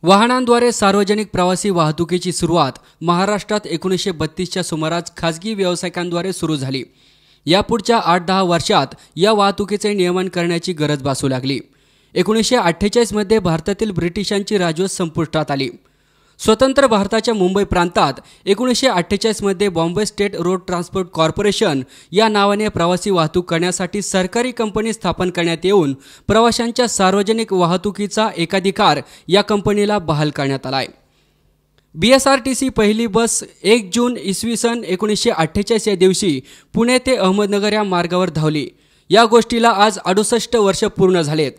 वाहनांद्वारे सार्वजनिक प्रवासी वाहतुकीची सुरुवात महाराष्ट्रात 1932च्या सुमारास खाजगी व्यावसायिकांद्वारे सुरू झाली। यापुढच्या 8-10 वर्षात या वाहतुकीचे नियमन करण्याची गरज भासू लागली। 1948 मध्ये भारतातील ब्रिटिशांची राजवट संपुष्टात आली। स्वतंत्र भारताच्या मुंबई प्रांतात 1948 मध्ये Bombay state road transport corporation या नावाने प्रवासी वाहतूक करण्यासाठी सरकारी कंपनी स्थापन करण्यात येऊन प्रवाशांच्या सार्वजनिक वाहतुकीचा एकाधिकार या कंपनीला बहाल करण्यात आला आहे। BSRTC पहिली बस 1 जून इसवी सन 1948 या दिवशी पुणे ते अहमदनगर या मार्गावर धावली। या गोष्टीला आज 68 वर्ष पूर्ण झालेत।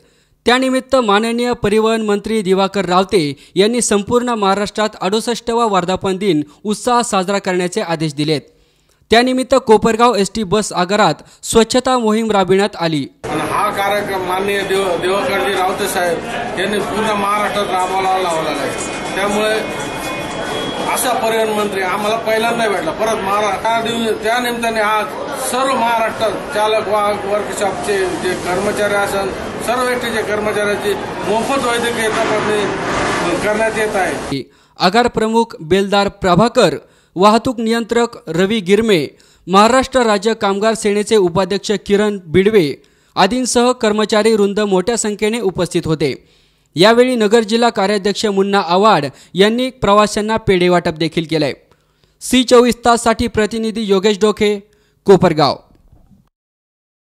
त्यानिमित्त माननीय परिवहन मंत्री दिवाकर रावते यांनी संपूर्ण महाराष्ट्रात 68वा वर्धापन दिन उत्साहात साजरा करण्याचे आदेश दिलेत। त्यानिमित्त कोपरगाव ST बस आगारात स्वच्छता मोहीम राबविण्यात आली। हा कार्यक्रम माननीय दिवाकरजी रावते साहेब यांनी पूर्ण महाराष्ट्रात राबवायला लावला आहे। त्यामुळे असा परिवहन मंत्री आम्हाला पहिल्यांदा भेटला। परत महाराष्ट्र त्या निमित्ताने आज सर्व महाराष्ट्रात चालक वाहक वर्कशॉपचे जे कर्मचारी असन सर्व व्यक्तीचे कर्मचाऱ्यांची मोफत वैद्यकीय तपासणी करण्यात येत आहे। आगार प्रमुख बेलदार प्रभाकर, वाहतूक नियंत्रक रवी गिरमे, महाराष्ट्र राज्य कामगार सेनेचे उपाध्यक्ष किरण बिडवे आदींसह कर्मचारी वृंद मोठ्या संख्येने उपस्थित होते। यावेळी नगर जिल्हा कार्याध्यक्ष मुन्ना आवाड यांनी प्रवाशांना पेढे वाटप देखील केले। C24 तास साठी प्रतिनिधी योगेश डोके, कोपरगाव।